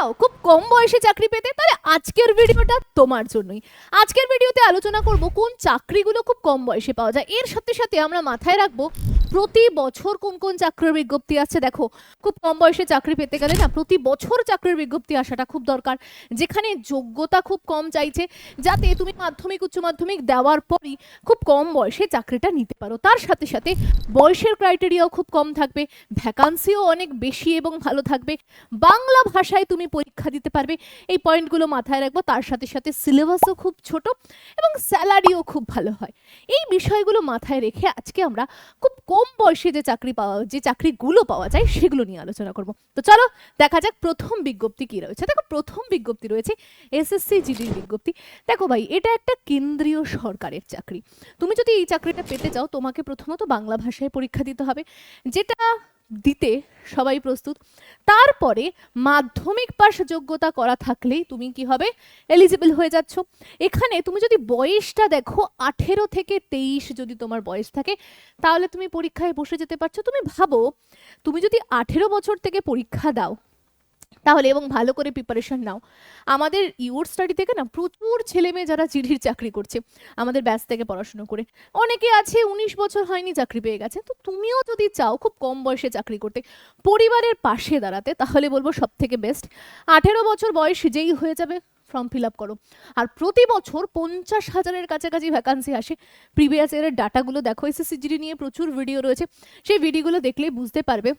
চাও খুব কম বয়সে চাকরি পেতে, তাহলে আজকের ভিডিওটা তোমার জন্যই। আজকের ভিডিওতে আলোচনা করব কোন চাকরিগুলো খুব কম বয়সে পাওয়া যায়। এর সাথে সাথে আমরা মাথায় রাখবো প্রতি বছর কোন কোন চাকরির বিজ্ঞপ্তি আসছে। দেখো, খুব কম বয়সে চাকরি পেতে গেলে না প্রতি বছর চাকরির বিজ্ঞপ্তি আসাটা খুব দরকার, যেখানে যোগ্যতা খুব কম চাইছে, যাতে তুমি মাধ্যমিক উচ্চ মাধ্যমিক দেওয়ার পরই খুব কম বয়সে চাকরিটা নিতে পারো। তার সাথে সাথে বয়সের ক্রাইটেরিয়াও খুব কম থাকবে, ভ্যাকান্সিও অনেক বেশি এবং ভালো থাকবে, বাংলা ভাষায় তুমি পরীক্ষা দিতে পারবে। এই পয়েন্টগুলো মাথায় রাখবো। তার সাথে সাথে সিলেবাসও খুব ছোট এবং স্যালারিও খুব ভালো হয়। এই বিষয়গুলো মাথায় রেখে আজকে আমরা খুব কম বয়সে যে চাকরিগুলো পাওয়া যায় সেগুলো নিয়ে আলোচনা করব। তো চলো দেখা যাক প্রথম বিজ্ঞপ্তি কি রয়েছে। দেখো, প্রথম বিজ্ঞপ্তি রয়েছে এসএসসি জিডির বিজ্ঞপ্তি। দেখো ভাই, এটা একটা কেন্দ্রীয় সরকারের চাকরি। তুমি যদি এই চাকরিটা পেতে চাও, তোমাকে প্রথমত বাংলা ভাষায় পরীক্ষা দিতে হবে, যেটা দিতে সবাই প্রস্তুত। তারপরে মাধ্যমিক পাস যোগ্যতা করা থাকলেই তুমি কি হবে, এলিজিবল হয়ে যাচ্ছ। এখানে তুমি যদি বয়সটা দেখো 18 থেকে 23 যদি তোমার বয়স থাকে, তাহলে তুমি পরীক্ষায় বসে যেতে পারছো। তুমি ভাবো, তুমি যদি 18 বছর থেকে পরীক্ষা দাও তাহলে, এবং ভালো করে প্রিপারেশন নাও, আমাদের ইউর স্টাডি থেকে না প্রচুর ছেলে মেয়ে যারা জিডির চাকরি করছে আমাদের ব্যাচ থেকে পড়াশুনো করে, অনেকে আছে 19 বছর হয়নি চাকরি পেয়ে গেছে। তো তুমিও যদি চাও খুব কম বয়সে চাকরি করতে, পরিবারের পাশে দাঁড়াতে, তাহলে বলবো সব থেকে বেস্ট 18 বছর বয়স যেই হয়ে যাবে ফর্ম ফিল আপ করো। আর প্রতি বছর 50,000-এর কাছাকাছি ভ্যাকান্সি আসে। প্রিভিয়াস ইয়ারের ডাটাগুলো দেখো, এসএসসি জিডি নিয়ে প্রচুর ভিডিও রয়েছে, সেই ভিডিওগুলো দেখলে বুঝতে পারবে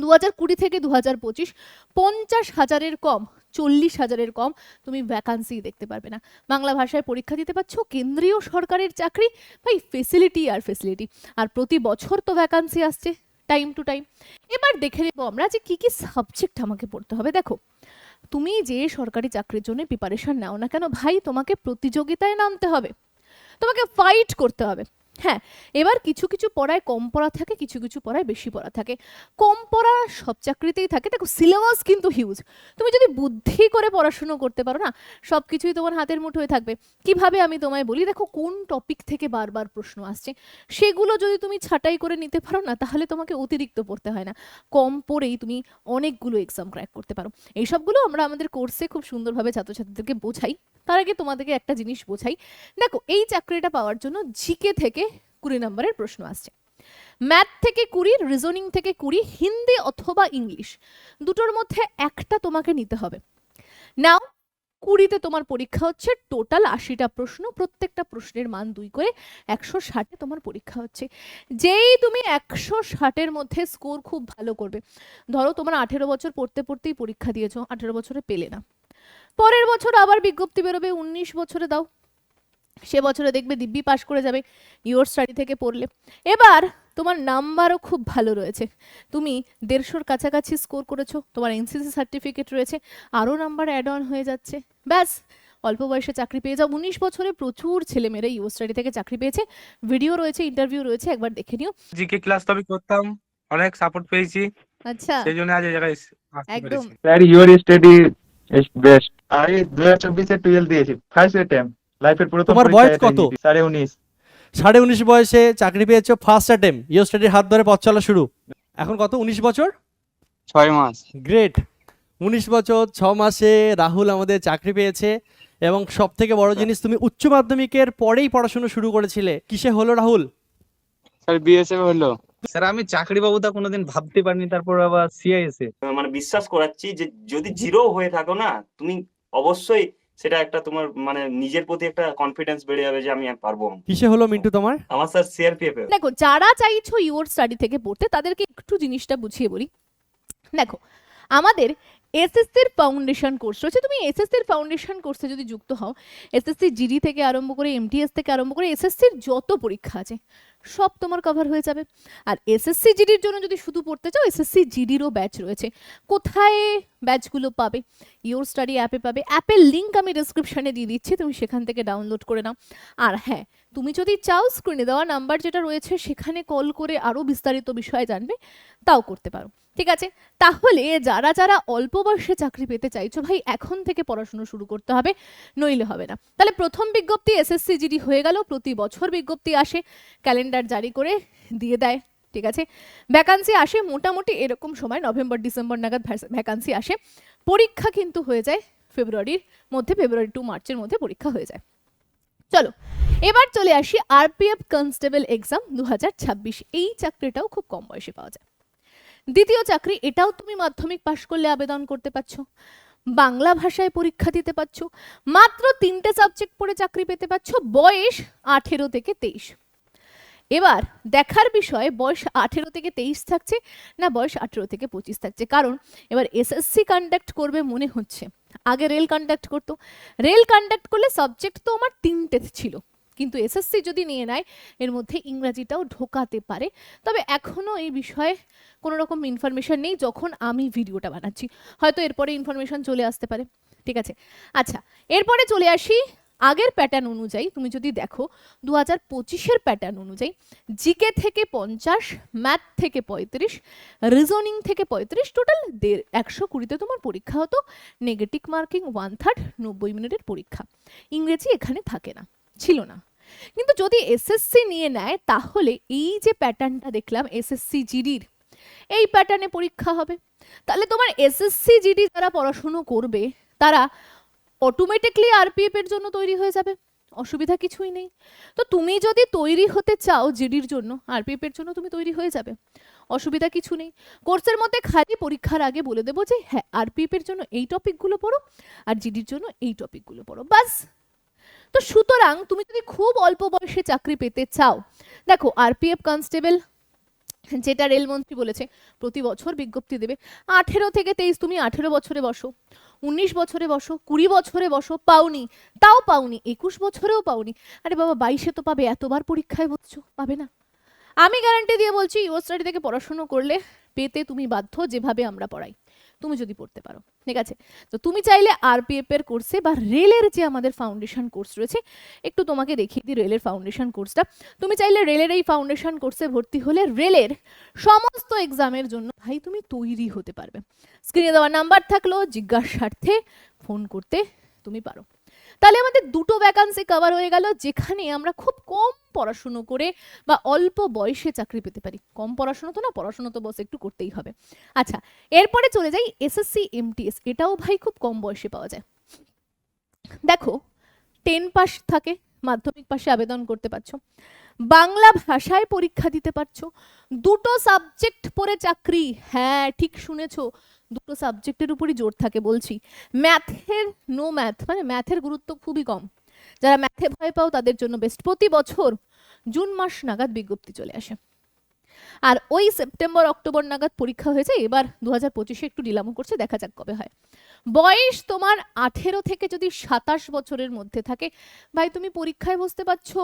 2020 থেকে 2025 50,000-এর কম, 40,000-এর কম তুমি ভ্যাকান্সি দেখতে পারবে না। বাংলা ভাষায় পরীক্ষা দিতে পারছো, কেন্দ্রীয় সরকারের চাকরি, ভাই ফেসিলিটি আর ফেসিলিটি। আর প্রতি বছর তো ভ্যাকান্সি আসছে টাইম টু টাইম। এবার দেখে নেবো আমরা যে কি কি সাবজেক্ট আমাকে পড়তে হবে। দেখো, তুমি যে সরকারি চাকরির জন্য প্রিপারেশন নাও না কেন ভাই, তোমাকে প্রতিযোগিতায় নামতে হবে, তোমাকে ফাইট করতে হবে। হ্যাঁ, এবার কিছু কিছু পড়ায় কম পড়া থাকে, কিছু কিছু পড়ায় বেশি পড়া থাকে। কম পড়া সব চাকরিতেই থাকে। দেখো, সিলেবাস কিন্তু হিউজ। তুমি যদি বুদ্ধি করে পড়াশুনো করতে পারো না, সব কিছুই তোমার হাতের মুঠোয় থাকবে। কিভাবে আমি তোমায় বলি, দেখো কোন টপিক থেকে বারবার প্রশ্ন আসছে সেগুলো যদি তুমি ছাঁটাই করে নিতে পারো না, তাহলে তোমাকে অতিরিক্ত পড়তে হয় না, কম পড়েই তুমি অনেকগুলো এক্সাম ক্র্যাক করতে পারো। এইসবগুলো আমরা আমাদের কোর্সে খুব সুন্দরভাবে ছাত্রছাত্রীদেরকে বোঝাই। তার আগে তোমাদেরকে একটা জিনিস বোঝাই। দেখো, এই চাকরিটা পাওয়ার জন্য জিকে থেকে 20 নম্বরের প্রশ্ন আসছে, ম্যাথ থেকে 20, রিজনিং থেকে 20, হিন্দি অথবা ইংলিশ, দুটোর মধ্যে একটা তোমাকে নিতে হবে। নাও, 20-তে তোমার পরীক্ষা হচ্ছে, টোটাল 80টা প্রশ্ন, প্রত্যেকটা প্রশ্নের মান 2 করে, 160-এ তোমার পরীক্ষা হচ্ছে। যেই তুমি 160-এর মধ্যে স্কোর খুব ভালো করবে, ধরো তোমার 18 বছর পড়তে পড়তেই পরীক্ষা দিয়েছো, 18 বছরে পেলে না, পরের বছর আবার বিজ্ঞপ্তি বেরোবে, 19 বছরে দাও, সে বছরে দেখবে দিব্যি পাশ করে যাবে ইউর স্টাডি থেকে পড়লে। এবার তোমার নাম্বারও খুব ভালো রয়েছে, তুমি 150-র কাছাকাছি স্কোর করেছো, তোমার এনসিসি সার্টিফিকেট রয়েছে, আরও নাম্বার অ্যাড অন হয়ে যাচ্ছে, ব্যাস অল্প বয়সে চাকরি পেয়ে যাও। 19 বছরে প্রচুর ছেলেমেয়েরা ইউর স্টাডি থেকে চাকরি পেয়েছে, ভিডিও রয়েছে, ইন্টারভিউ রয়েছে, একবার দেখে নিও। জিকে ক্লাস তো আমি করতাম, অনেক সাপোর্ট পেয়েছি, আচ্ছা, সেই জন্য আজ এই জায়গায় আসতে একদম পেরেছি। Sir your study is best. আমি 2024-এ 12 দিয়েছি, ফার্স্ট অ্যাটেম্প, লাইফের প্রথম তোমার পরীক্ষা বয়স এটাই কত? দিয়েছি, 19.5। 19.5 বয়সে চাকরি পেয়েছো, ফার্স্ট অ্যাটেম্প, ইও স্টাডির হাত ধরে পথ চলা শুরু। এখন কত, 19 বছর? 6 মাস। গ্রেট। 19 বছর 6 মাসে রাহুল আমাদের চাকরি পেয়েছে। এবং সব থেকে বড় জিনিস, তুমি উচ্চ মাধ্যমিকের পরেই পড়াশোনা শুরু করেছিলে। কিসে হলো রাহুল? স্যার বিএসএফ হলো। স্যার আমি চাকরি পাবো তা কোনোদিন ভাবতে পারিনি, তারপর আবার সিআইএসএ। মানে বিশ্বাস করাচ্ছি যে যদি জিরো হয়ে থাকো না, তুমি অবশ্যই সেটা একটা তোমার মানে নিজের প্রতি একটা কনফিডেন্স বেড়ে যাবে যে আমি পারবো। কিসে হলো মিন্টু তোমার? আমার স্যার সিআরপিএফ এ। দেখো, যারা চাইছো ইউর স্টাডি থেকে পড়তে, তাদেরকে একটু জিনিসটা বুঝিয়ে বলি। দেখো, আমাদের এসএসসির ফাউন্ডেশন কোর্স রয়েছে। তুমি এসএসসির ফাউন্ডেশন কোর্সে যদি যুক্ত হও, এসএসসি জিডি থেকে আরম্ভ করে এমটিএস থেকে আরম্ভ করে এসএসসির যত পরীক্ষা আছে সব তোমার কভার হয়ে যাবে। আর এসএসসি জিডির জন্য যদি শুধু পড়তে চাও, এসএসসি জিডিরও ব্যাচ রয়েছে। কোথায় ব্যাচগুলো পাবে? ইউর স্টাডি অ্যাপে পাবে। অ্যাপের লিঙ্ক আমি ডেসক্রিপশনে দিয়ে দিচ্ছি, তুমি সেখান থেকে ডাউনলোড করে নাও। আর হ্যাঁ, তুমি যদি চাও, স্ক্রিনে দেওয়া নাম্বার যেটা রয়েছে সেখানে কল করে আরও বিস্তারিত বিষয়ে জানবে, তাও করতে পারো। ঠিক আছে, তাহলে যারা যারা অল্প বয়সে চাকরি পেতে চাইছো ভাই, এখন থেকে পড়াশোনা শুরু করতে হবে, নইলে হবে না। তাহলে প্রথম বিজ্ঞপ্তি এসএসসি জিডি হয়ে গেল, প্রতি বছর বিজ্ঞপ্তি আসে, ক্যালেন্ডার জারি করে দিয়ে দেয়। ঠিক আছে, ভ্যাকান্সি আসে মোটামুটি এরকম সময়, নভেম্বর ডিসেম্বর নাগাদ ভ্যাকান্সি আসে। পরীক্ষা কিন্তু হয়ে যায় ফেব্রুয়ারির মধ্যে, ফেব্রুয়ারি টু মার্চের মধ্যে পরীক্ষা হয়ে যায়। চলো এবার চলে আসি আরপিএফ কনস্টেবল এক্সাম 2026। এই চাকরিটাও খুব কম বয়সে পাওয়া যায়। দ্বিতীয় চাকরি, এটাও তুমি মাধ্যমিক পাশ করলে আবেদন করতে পারছো, বাংলা ভাষায় পরীক্ষা দিতে পারছো, মাত্র 3টে সাবজেক্ট পড়ে চাকরি পেতে পারছো, বয়স 18 থেকে 23। এবার দেখার বিষয় বয়স 18 থেকে 23 থাকছে না বয়স 18 থেকে 25 থাকছে, কারণ এবার এসএসসি কন্ডাক্ট করবে মনে হচ্ছে, আগে রেল কন্ডাক্ট করতো, রেল কন্ডাক্ট করলে সাবজেক্ট তো আমার 3টে ছিল, কিন্তু এসএসসি যদি নিয়ে নেয় এর মধ্যে ইংরাজিটাও ঢোকাতে পারে। তবে এখনো এই বিষয়ে কোনো রকম ইনফরমেশন নেই, যখন আমি ভিডিওটা বানাচ্ছি হয়তো এরপরে ইনফরমেশন চলে আসতে পারে, ঠিক আছে। আচ্ছা এরপরে চলে আসি আগের প্যাটার্ন অনুযায়ী, তুমি যদি দেখো 2025-এর প্যাটার্ন অনুযায়ী জিকে থেকে 50, ম্যাথ থেকে 35, রিজনিং থেকে 35, টোটাল 120তে তোমার পরীক্ষা হতো, নেগেটিভ মার্কিং 1/3, 90 মিনিটের পরীক্ষা। ইংরেজি এখানে থাকে না, ছিল না। কিন্তু যদি এসএসসি নিয়ে নেয় তাহলে এই যে প্যাটার্নটা দেখলাম এসএসসি জিডির, এই প্যাটার্নে পরীক্ষা হবে। তাহলে তোমার এসএসসি জিডি যারা পড়াশুনো করবে তারা অটোমেটিকলি আরপিএফ এর জন্য তৈরি হয়ে যাবে, অসুবিধা কিছুই নেই। তো তুমি যদি তৈরি হতে চাও জিডির জন্য, আরপিএফ এর জন্য তুমি তৈরি হয়ে যাবে, অসুবিধা কিছু নেই। কোর্সের মধ্যে খালি পরীক্ষার আগে বলে দেবো যে হ্যাঁ আরপিএফ এর জন্য এই টপিকগুলো পড়ো আর জিডির জন্য এই টপিকগুলো পড়ো, বাস। তো সুতরাং তুমি যদি খুব অল্প বয়সে চাকরি পেতে চাও, দেখো আরপিএফ কনস্টেবল যেটা রেলমন্ত্রী বলেছে প্রতি বছর বিজ্ঞপ্তি দেবে, 18 থেকে 23 তুমি 18 বছরে বসো, 19 বছরে বসো, 20 বছরে বসো, পাওনি তাও পাওনি, 21 বছরেও পাওনি, আরে বাবা 22-এ তো পাবে, এতবার পরীক্ষায় বসছো, পাবে না। আমি গ্যারান্টি দিয়ে বলছি ইউর স্টাডি থেকে পড়াশোনা করলে পেতে তুমি বাধ্য, যেভাবে আমরা পড়াই তুমি যদি পড়তে পারো, ঠিক আছে। তো তুমি চাইলে আরপিএফ এর কোর্সে বা রেলের যে আমাদের ফাউন্ডেশন কোর্স রয়েছে, একটু তোমাকে দেখিয়ে দিই রেলের ফাউন্ডেশন কোর্সটা, তুমি চাইলে রেলের এই ফাউন্ডেশন কোর্সে ভর্তি হলে রেলের সমস্ত এক্সামের জন্য ভাই তুমি তৈরি হতে পারবে। স্ক্রিনে দেওয়া নাম্বার থাকলো, জিজ্ঞাসার্থে ফোন করতে তুমি পারো। তাহলে আমাদের দুটো ভ্যাকান্সি কভার হয়ে গেল, যেখানে আমরা খুব কম পড়াশুনো করে বা অল্প বয়সে চাকরি পেতে পারি। কম পড়াশুনো তো না, পড়াশুনো তো বস একটু করতেই হবে। আচ্ছা এরপরে চলে যাই এসএসসি এমটিএস, এটাও ভাই খুব কম বয়সে পাওয়া যায়। দেখো 10 পাস থাকে, মাধ্যমিক পাশে আবেদন করতে পারছো, বাংলা ভাষায় পরীক্ষা দিতে পারছো, দুটো সাবজেক্ট পড়ে চাকরি, হ্যাঁ ঠিক শুনেছো, দুটো সাবজেক্টের উপরই জোর থাকে বলছি। ম্যাথের নো ম্যাথ, মানে ম্যাথের গুরুত্ব খুবই কম, যারা ম্যাথে ভয় পাও তাদের জন্য বেস্ট। প্রতি বছর জুন মাস নাগাদ বিজ্ঞপ্তি চলে আসে, আর ওই সেপ্টেম্বর অক্টোবর নাগাদ পরীক্ষা হয়ে যায়। এবার 2025-এ একটু ডিলামো করছে, দেখা যাক কবে হয়। বয়স তোমার 18 থেকে যদি 27 বছরের মধ্যে থাকে, ভাই তুমি পরীক্ষায় বসতে পারছো,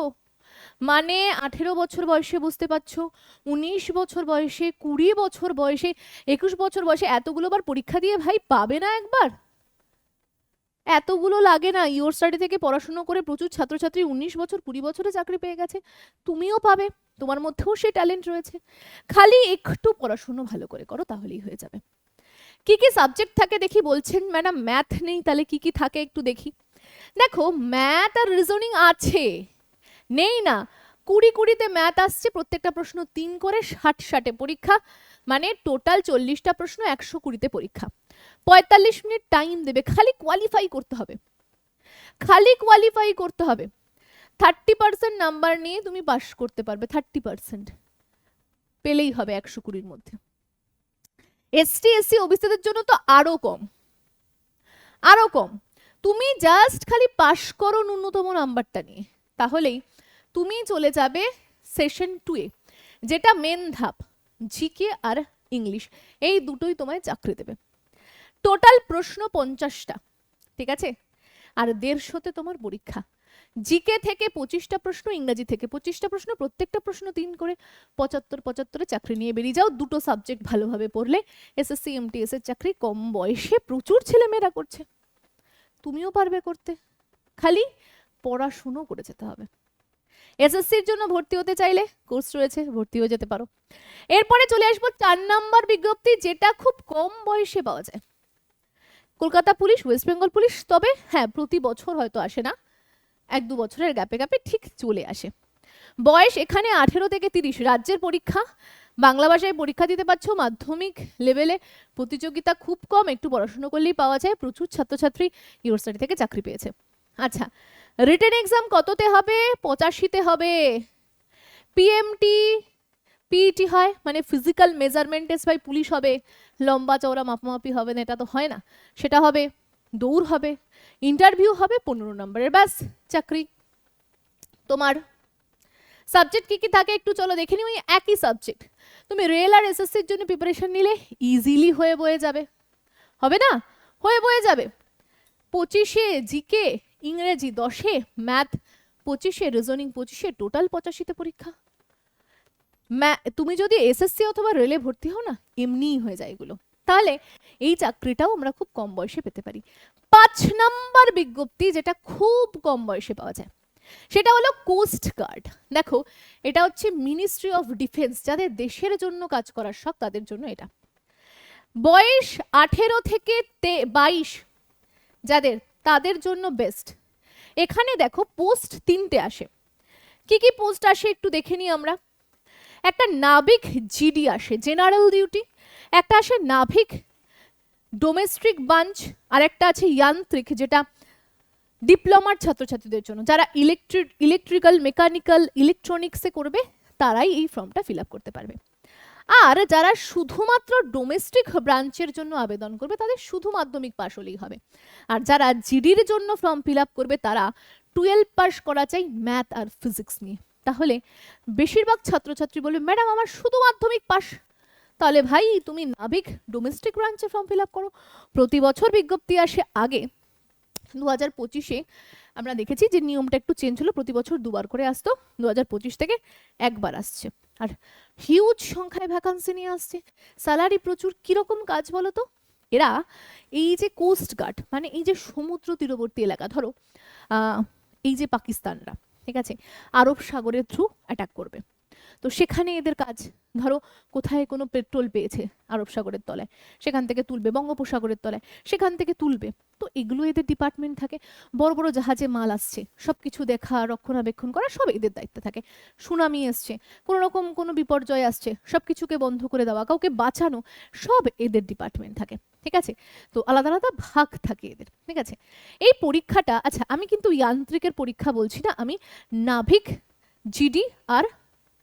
মানে 18 বছর বয়সে বুঝতে পারছো, 19 বছর বয়সে, 20 বছর বয়সে, 21 বছর বয়সে, এতগুলো বার পরীক্ষা দিয়ে ভাই পাবে না একবার? এতগুলো লাগে না। ইউর স্টাডি থেকে পড়াশোনা করে প্রচুর ছাত্রছাত্রী 19 বছর 20 বছরে চাকরি পেয়ে গেছে, তুমিও পাবে, তোমার মধ্যেও সেই ট্যালেন্ট রয়েছে, খালি একটু পড়াশোনা ভালো করে করো তাহলেই হয়ে যাবে। কি কি সাবজেক্ট থাকে দেখি, বলছেন ম্যাডাম ম্যাথ নেই, তাহলে কি কি থাকে একটু দেখি। দেখো ম্যাথ আর রিজনিং আছে, নেই না, 20-20তে ম্যাথ আসছে, প্রত্যেকটা প্রশ্ন 3 করে, 60-60 পরীক্ষা, মানে টোটাল 40টা প্রশ্ন, 120তে পরীক্ষা, 45 মিনিট টাইম দেবে, খালি কোয়ালিফাই করতে হবে, খালি কোয়ালিফাই করতে হবে। 30% নাম্বার নিয়ে তুমি পাস করতে পারবে, 30% পেলেই হবে 120-র মধ্যে। এসটি এসসি ওবিসিদের জন্য তো আরো কম, আরো কম। তুমি জাস্ট খালি পাস করো ন্যূনতম নাম্বারটা নিয়ে, তাহলেই তুমি চলে যাবে সেশন 2-এ, যেটা মেন ধাপ, জিকে আর ইংলিশ, এই দুটোই তোমায় চাকরি দেবে। টোটাল প্রশ্ন 50টা, ঠিক আছে, আর 150তে তোমার পরীক্ষা। জিকে থেকে 25টা প্রশ্ন, ইংরেজি থেকে 25টা প্রশ্ন, প্রত্যেকটা প্রশ্ন 3 করে, 75-75-এ চাকরি নিয়ে বেরিয়ে যাও। দুটো সাবজেক্ট ভালোভাবে পড়লে এসএসসি এমটিএস এর চাকরি কম বয়সে প্রচুর ছেলেমেয়েরা করছে, তুমিও পারবে করতে, খালি পড়াশুনো করে যেতে হবে। এসএসসির জন্য ভর্তি হতে চাইলে কোর্স রয়েছে, ভর্তি হয়ে যেতে পারো। এরপরে চলে আসবো 4 নাম্বার বিজ্ঞপ্তি, যেটা খুব কম বয়সে পাওয়া যায়, Kolkata police, West Bengal police. তবে হ্যাঁ প্রতি বছর হয়তো আসে না, 1-2 বছরের গ্যাপে গ্যাপে ঠিক চলে আসে। বয়স এখানে 18 থেকে 30, রাজ্যের পরীক্ষা, বাংলা ভাষায় পরীক্ষা দিতে পারছো, মাধ্যমিক লেভেলে প্রতিযোগিতা খুব কম, একটু পড়াশোনা করলেই পাওয়া যায়, প্রচুর ছাত্রছাত্রী ইউনিভার্সিটি থেকে চাকরি পেয়েছে। আচ্ছা, রিটেন এক্সাম কততে হবে? 85তে হবে। পিএমটি পিইটি হয়, মানে physical measurement test by police হবে, লম্বা চওড়া মাপামাপি হবে না, এটা তো হয় না, সেটা হবে। দৌড় হবে, ইন্টারভিউ হবে, 15 নম্বরের, ব্যাস চাকরি তোমার। সাবজেক্ট কি কি থাকে একটু চলো দেখে নিই। ওই একই সাবজেক্ট, তুমি রেল আর এসএসসির জন্য প্রিপারেশন নিলে ইজিলি হয়ে বয়ে যাবে, হবে না? হয়ে বয়ে যাবে। 25-এ জিকে, ইংরেজি 10-এ, ম্যাথ 25-এ, রিজনিং 25-এ, টোটাল 85-তে পরীক্ষা। তুমি যদি এসএসসি অথবা রেলে ভর্তি হও না, এমনিই হয়ে যায় এগুলো। তাহলে এই চাকরিটাও আমরা খুব কম বয়সে পেতে পারি। 5 নম্বর বিজ্ঞপ্তি যেটা খুব কম বয়সে পাওয়া যায়, সেটা হলো কোস্ট গার্ড। দেখো, এটা হচ্ছে মিনিস্ট্রি অফ ডিফেন্স, যাদের দেশের জন্য কাজ করার শখ তাদের জন্য এটা। বয়স 18 থেকে 22 যাদের, তাদের জন্য বেস্ট। এখানে দেখো পোস্ট 3টে আসে। কি কি পোস্ট আসে একটু দেখে নিই আমরা। একটা নাবিক জিডি আসে, জেনারেল ডিউটি। একটা আসে নাবিক ডোমেস্টিক বাঞ্চ, আর একটা আছে যান্ত্রিক, যেটা ডিপ্লোমার ছাত্রছাত্রীদের জন্য, যারা ইলেকট্রিক্যাল, মেকানিক্যাল, ইলেকট্রনিক্সে করবে তারাই এই ফর্মটা ফিল আপ করতে পারবে। আর যারা শুধুমাত্র ডোমেস্টিক ব্রাঞ্চের জন্য আবেদন করবে তাদের শুধু মাধ্যমিক পাশ হলেই হবে। আর যারা জিডির জন্য ফর্ম ফিল আপ করবে তারা 12 পাস করা চাই ম্যাথ আর ফিজিক্স নিয়ে। তাহলে বেশিরভাগ ছাত্রছাত্রী বলবে ম্যাডাম আমার শুধু মাধ্যমিক পাস। তাহলে ভাই তুমি নাবিক ডোমেস্টিক ব্রাঞ্চে ফর্ম ফিল আপ করো। প্রতি বছর বিজ্ঞপ্তি আসে। আগে 2025-এ আমরা দেখেছি যে নিয়মটা একটু চেঞ্জ হলো, প্রতি বছর 2বার করে আসতো, 2025 থেকে 1বার আসছে। আর হিউজ সংখ্যায় ভ্যাকান্সি নিয়ে আসছে, স্যালারি প্রচুর। কিরকম কাজ বলো তো? এরা এই যে কোস্ট গার্ড, মানে এই যে সমুদ্র তীরবর্তী এলাকা, ধরো এই যে পাকিস্তানরা, ঠিক আছে, আরব সাগরের থ্রু অ্যাটাক করবে, তো সেখানে এদের কাজ, ধরো কোথায় কোনো পেট্রোল পেয়েছে আরব সাগরের তলায়, সেখান থেকে তুলবে, বঙ্গোপসাগরের তলায় সেখান থেকে তুলবে, তো এগুলো এদের ডিপার্টমেন্ট থাকে। বড় বড় জাহাজে মাল আসছে, সব কিছু দেখা, রক্ষণাবেক্ষণ করা সব এদের দায়িত্বে থাকে। সুনামি এসছে, কোনো রকম কোনো বিপর্যয় আসছে, সব কিছুকে বন্ধ করে দেওয়া, কাউকে বাঁচানো, সব এদের ডিপার্টমেন্ট থাকে, ঠিক আছে। তো আলাদা আলাদা ভাগ থাকে এদের, ঠিক আছে। এই পরীক্ষাটা, আচ্ছা আমি কিন্তু যান্ত্রিকের পরীক্ষা বলছি না, আমি নাভিক, জিডি আর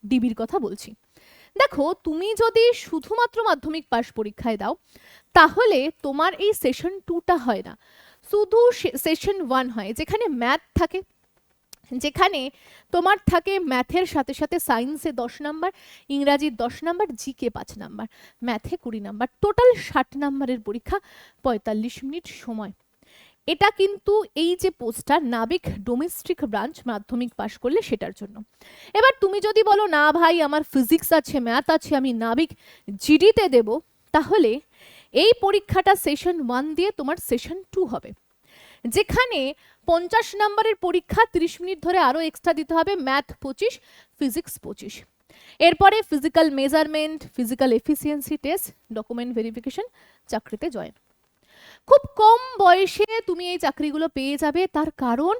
ডিবির কথা বলছি। দেখো, তুমি যদি শুধুমাত্র মাধ্যমিক পাস পরীক্ষায় দাও তাহলে তোমার এই সেশন 2টা হয় না, শুধু সেশন 1 হয়, যেখানে ম্যাথ থাকে, যেখানে তোমার থাকে ম্যাথের সাথে সাথে সায়েন্সে 10 নাম্বার, ইংরাজি 10 নাম্বার, জিকে 5 নাম্বার, ম্যাথে 20 নাম্বার, টোটাল 60 নাম্বারের পরীক্ষা, 45 মিনিট সময়। এটা কিন্তু এই যে পোস্টটা নাবিক ডোমেস্টিক ব্রাঞ্চ মাধ্যমিক পাশ করলে সেটার জন্য। এবার তুমি যদি বলো না ভাই আমার ফিজিক্স আছে, ম্যাথ আছে, আমি নাবিক জিডিতে দেব, তাহলে এই পরীক্ষাটা সেশন 1 দিয়ে তোমার সেশন 2 হবে, যেখানে 50 নম্বরের পরীক্ষা, 30 মিনিট ধরে আরো এক্সট্রা দিতে হবে, ম্যাথ 25, ফিজিক্স 25। এরপরে physical measurement, physical efficiency test, document verification, চাকরিতে জয়েন। খুব কম বয়সে তুমি এই চাকরিগুলো পেয়ে যাবে। তার কারণ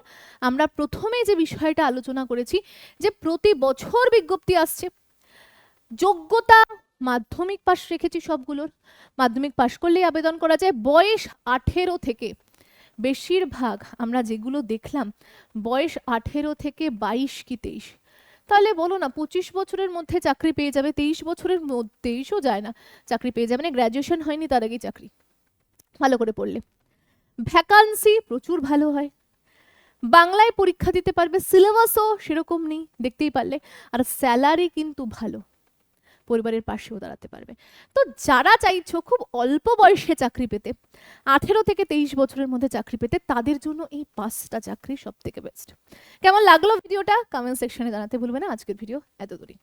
আমরা প্রথমে যে বিষয়টা আলোচনা করেছি যে প্রতি বছর বিজ্ঞপ্তি আসছে, যোগ্যতা মাধ্যমিক পাস রেখেছি সবগুলোর, মাধ্যমিক পাস করলেই আবেদন করা যায়। বয়স 18 থেকে, বেশিরভাগ আমরা যেগুলো দেখলাম বয়স 18 থেকে 22 কি 23, তাহলে বলো না 25 বছরের মধ্যে চাকরি পেয়ে যাবে। 23 বছরের মধ্যে, 23ও যায় না, চাকরি পেয়ে যাবে, না গ্র্যাজুয়েশন হয়নি তার আগেই চাকরি, ভালো করে পড়লে। ভ্যাকান্সি প্রচুর ভালো হয়, বাংলায় পরীক্ষা দিতে পারবে, সিলেবাসও সেরকম নেই দেখতেই পারলে, আর স্যালারি কিন্তু ভালো, পরিবারের পাশেও দাঁড়াতে পারবে। তো যারা চাইছো খুব অল্প বয়সে চাকরি পেতে, 18 থেকে 23 বছরের মধ্যে চাকরি পেতে, তাদের জন্য এই 5টা চাকরি সব থেকে বেস্ট। কেমন লাগলো ভিডিওটা কমেন্ট সেকশনে জানাতে ভুলবে না। আজকের ভিডিও এত দূরই।